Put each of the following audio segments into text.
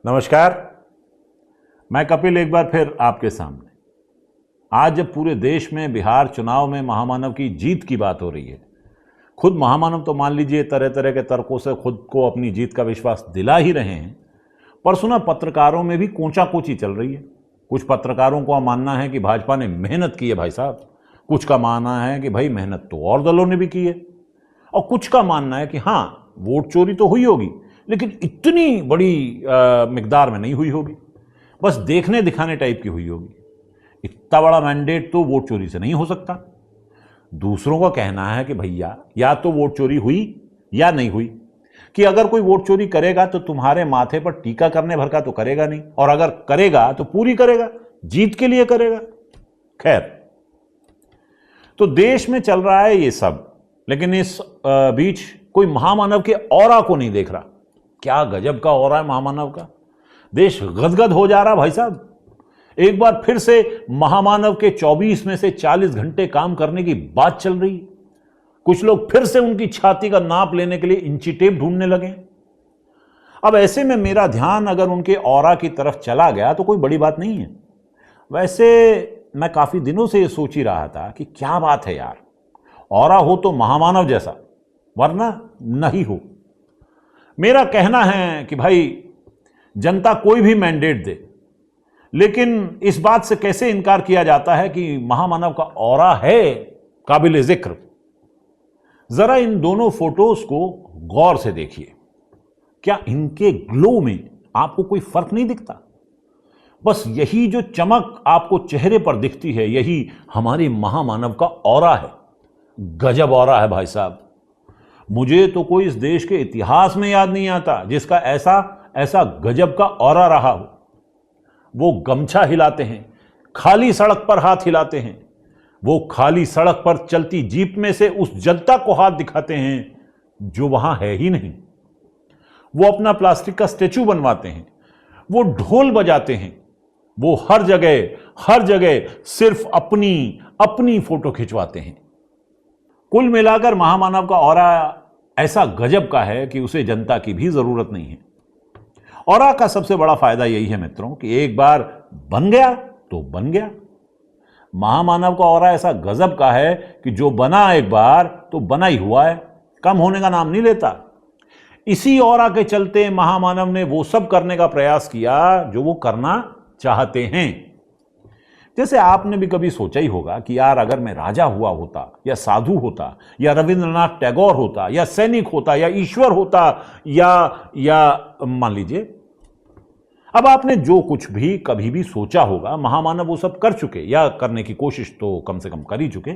नमस्कार, मैं कपिल एक बार फिर आपके सामने। आज जब पूरे देश में बिहार चुनाव में महामानव की जीत की बात हो रही है, खुद महामानव तो मान लीजिए तरह तरह के तर्कों से खुद को अपनी जीत का विश्वास दिला ही रहे हैं, पर सुना पत्रकारों में भी कोंचा कोची चल रही है। कुछ पत्रकारों का मानना है कि भाजपा ने मेहनत की है भाई साहब, कुछ का मानना है कि भाई मेहनत तो और दलों ने भी की है, और कुछ का मानना है कि हाँ वोट चोरी तो हुई होगी लेकिन इतनी बड़ी मिकदार में नहीं हुई होगी, बस देखने दिखाने टाइप की हुई होगी। इतना बड़ा मैंडेट तो वोट चोरी से नहीं हो सकता। दूसरों का कहना है कि भैया या तो वोट चोरी हुई या नहीं हुई, कि अगर कोई वोट चोरी करेगा तो तुम्हारे माथे पर टीका करने भर का तो करेगा नहीं, और अगर करेगा तो पूरी करेगा, जीत के लिए करेगा। खैर, तो देश में चल रहा है ये सब, लेकिन इस बीच कोई महामानव के ऑरा को नहीं देख रहा। क्या गजब का ऑरा है महामानव का, देश गदगद हो जा रहा भाई साहब। एक बार फिर से महामानव के 24 में से 40 घंटे काम करने की बात चल रही है। कुछ लोग फिर से उनकी छाती का नाप लेने के लिए इंची टेप ढूंढने लगे। अब ऐसे में मेरा ध्यान अगर उनके ऑरा की तरफ चला गया तो कोई बड़ी बात नहीं है। वैसे मैं काफी दिनों से ये सोच ही रहा था कि क्या बात है यार, ऑरा हो तो महामानव जैसा, वरना नहीं हो। मेरा कहना है कि भाई जनता कोई भी मैंडेट दे, लेकिन इस बात से कैसे इनकार किया जाता है कि महामानव का ऑरा है काबिल जिक्र। जरा इन दोनों फोटोज को गौर से देखिए। क्या इनके ग्लो में आपको कोई फर्क नहीं दिखता? बस यही जो चमक आपको चेहरे पर दिखती है, यही हमारे महामानव का ऑरा है। गजब ऑरा है भाई साहब। मुझे तो कोई इस देश के इतिहास में याद नहीं आता जिसका ऐसा गजब का ऑरा रहा हो। वो गमछा हिलाते हैं, खाली सड़क पर हाथ हिलाते हैं, वो खाली सड़क पर चलती जीप में से उस जनता को हाथ दिखाते हैं जो वहां है ही नहीं। वो अपना प्लास्टिक का स्टैचू बनवाते हैं, वो ढोल बजाते हैं, वो हर जगह सिर्फ अपनी फोटो खिंचवाते हैं। कुल मिलाकर महामानव का ऑरा ऐसा गजब का है कि उसे जनता की भी जरूरत नहीं है। ऑरा का सबसे बड़ा फायदा यही है मित्रों कि एक बार बन गया तो बन गया। महामानव का ऑरा ऐसा गजब का है कि जो बना एक बार तो बना ही हुआ है, कम होने का नाम नहीं लेता। इसी ऑरा के चलते महामानव ने वो सब करने का प्रयास किया जो वो करना चाहते हैं। जैसे आपने भी कभी सोचा ही होगा कि यार अगर मैं राजा हुआ होता, या साधु होता, या रविंद्रनाथ टैगोर होता, या सैनिक होता, या ईश्वर होता, या मान लीजिए, अब आपने जो कुछ भी कभी भी सोचा होगा महामानव वो सब कर चुके, या करने की कोशिश तो कम से कम कर ही चुके।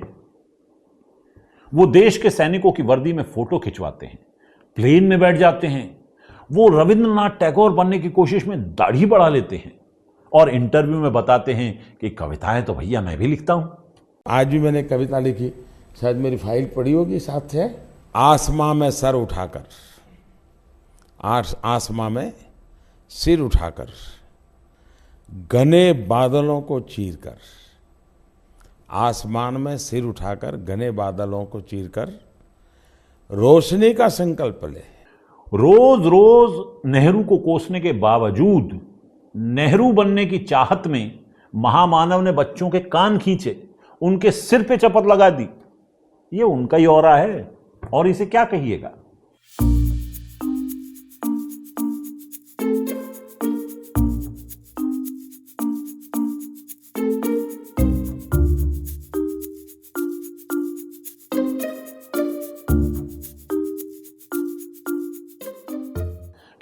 वो देश के सैनिकों की वर्दी में फोटो खिंचवाते हैं, प्लेन में बैठ जाते हैं, वो रविंद्रनाथ टैगोर बनने की कोशिश में दाढ़ी बढ़ा लेते हैं, और इंटरव्यू में बताते हैं कि कविताएं तो भैया मैं भी लिखता हूं। आज भी मैंने कविता लिखी, शायद मेरी फाइल पड़ी होगी साथ है। आसमां में सर उठाकर, आसमां में सिर उठाकर, घने बादलों को चीरकर, आसमान में सिर उठाकर घने बादलों को चीरकर रोशनी का संकल्प ले। रोज रोज नेहरू को कोसने के बावजूद नेहरू बनने की चाहत में महामानव ने बच्चों के कान खींचे, उनके सिर पे चपत लगा दी। ये उनका ही ऑरा है, और इसे क्या कहिएगा।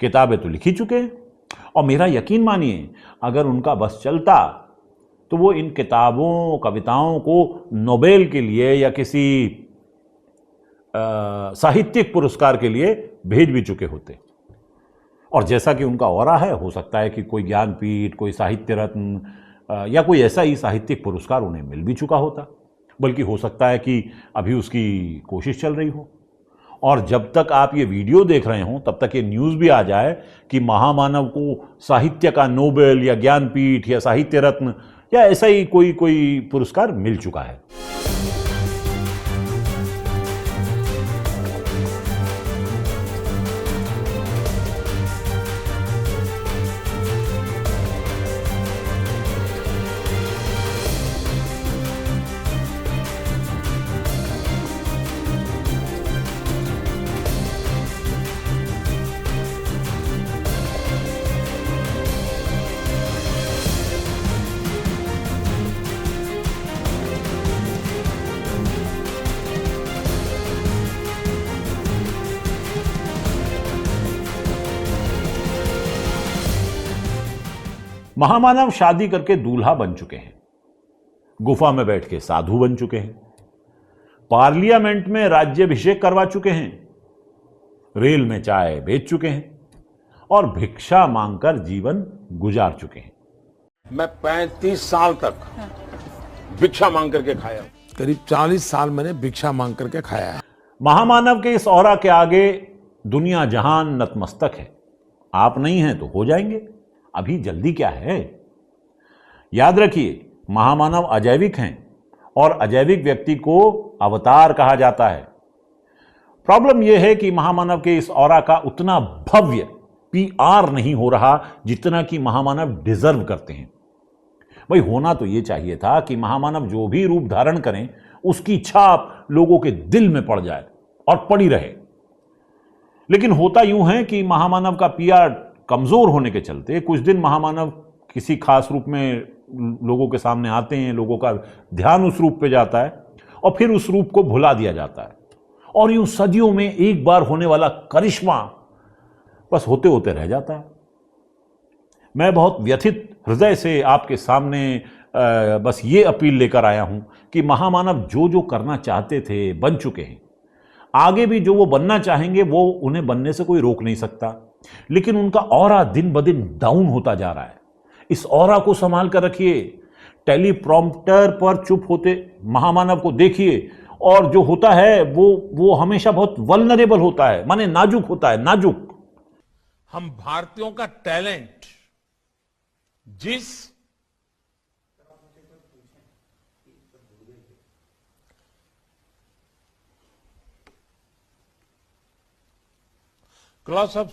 किताबें तो लिखी चुके हैं, और मेरा यकीन मानिए अगर उनका बस चलता तो वो इन किताबों कविताओं को नोबेल के लिए या किसी साहित्यिक पुरस्कार के लिए भेज भी चुके होते। और जैसा कि उनका ऑरा है, हो सकता है कि कोई ज्ञानपीठ, कोई साहित्य रत्न या कोई ऐसा ही साहित्यिक पुरस्कार उन्हें मिल भी चुका होता, बल्कि हो सकता है कि अभी उसकी कोशिश चल रही हो। और जब तक आप ये वीडियो देख रहे हो तब तक ये न्यूज़ भी आ जाए कि महामानव को साहित्य का नोबेल या ज्ञानपीठ या साहित्य रत्न या ऐसा ही कोई पुरस्कार मिल चुका है। महामानव शादी करके दूल्हा बन चुके हैं, गुफा में बैठ के साधु बन चुके हैं, पार्लियामेंट में राज्याभिषेक करवा चुके हैं, रेल में चाय बेच चुके हैं और भिक्षा मांगकर जीवन गुजार चुके हैं। मैं 35 साल तक भिक्षा मांग करके खाया, करीब 40 साल मैंने भिक्षा मांग करके खाया है। महामानव के इस ऑरा के आगे दुनिया जहान नतमस्तक है। आप नहीं हैं तो हो जाएंगे, अभी जल्दी क्या है। याद रखिए, महामानव अजैविक हैं और अजैविक व्यक्ति को अवतार कहा जाता है। प्रॉब्लम यह है कि महामानव के इस ऑरा का उतना भव्य पीआर नहीं हो रहा जितना कि महामानव डिजर्व करते हैं। भाई, होना तो यह चाहिए था कि महामानव जो भी रूप धारण करें उसकी छाप लोगों के दिल में पड़ जाए और पड़ी रहे। लेकिन होता यूं है कि महामानव का पीआर कमजोर होने के चलते कुछ दिन महामानव किसी खास रूप में लोगों के सामने आते हैं, लोगों का ध्यान उस रूप पे जाता है और फिर उस रूप को भुला दिया जाता है और यूं सदियों में एक बार होने वाला करिश्मा बस होते होते रह जाता है। मैं बहुत व्यथित हृदय से आपके सामने बस ये अपील लेकर आया हूं कि महामानव जो जो करना चाहते थे बन चुके हैं। आगे भी जो वो बनना चाहेंगे वो उन्हें बनने से कोई रोक नहीं सकता, लेकिन उनका ऑरा दिन ब दिन डाउन होता जा रहा है। इस ऑरा को संभाल कर रखिए। टेलीप्रॉम्प्टर पर चुप होते महामानव को देखिए और जो होता है वो हमेशा बहुत वल्नरेबल होता है, माने नाजुक होता है, नाजुक। हम भारतीयों का टैलेंट जिस क्लॉस ऑफ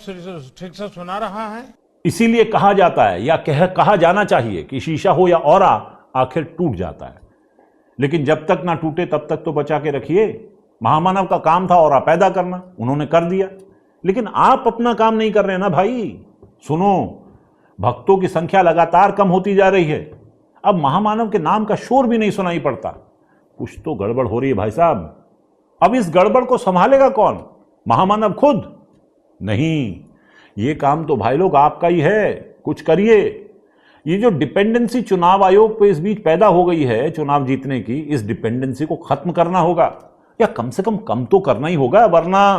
ठीक से सुना रहा है। इसीलिए कहा जाता है या कहा जाना चाहिए कि शीशा हो या ऑरा आखिर टूट जाता है, लेकिन जब तक ना टूटे तब तक तो बचा के रखिए। महामानव का काम था ऑरा पैदा करना, उन्होंने कर दिया, लेकिन आप अपना काम नहीं कर रहे हैं ना भाई। सुनो, भक्तों की संख्या लगातार कम होती जा रही है, अब महामानव के नाम का शोर भी नहीं सुनाई पड़ता। कुछ तो गड़बड़ हो रही है भाई साहब। अब इस गड़बड़ को संभालेगा कौन? महामानव खुद नहीं। ये काम तो भाई लोग आपका ही है, कुछ करिए। ये जो डिपेंडेंसी चुनाव आयोग पे इस बीच पैदा हो गई है चुनाव जीतने की, इस डिपेंडेंसी को खत्म करना होगा, या कम से कम तो करना ही होगा, वरना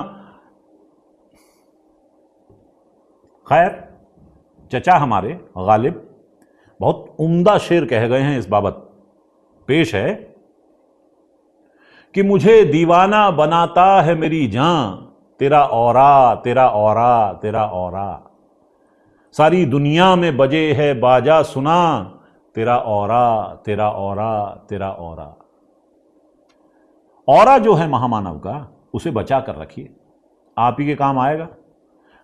खैर। चचा हमारे गालिब बहुत उम्दा शेर कह गए हैं इस बाबत। पेश है कि मुझे दीवाना बनाता है मेरी जान, तेरा औरा तेरा औरा तेरा औरा, सारी दुनिया में बजे है बाजा सुना, तेरा औरा तेरा औरा तेरा औरा। औरा जो है महामानव का, उसे बचा कर रखिए, आप ही के काम आएगा।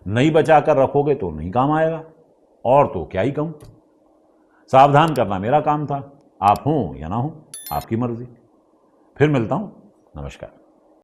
नहीं बचा कर रखोगे तो नहीं काम आएगा, और तो क्या ही कहूं। सावधान करना मेरा काम था, आप हों या ना हों आपकी मर्जी। फिर मिलता हूं, नमस्कार।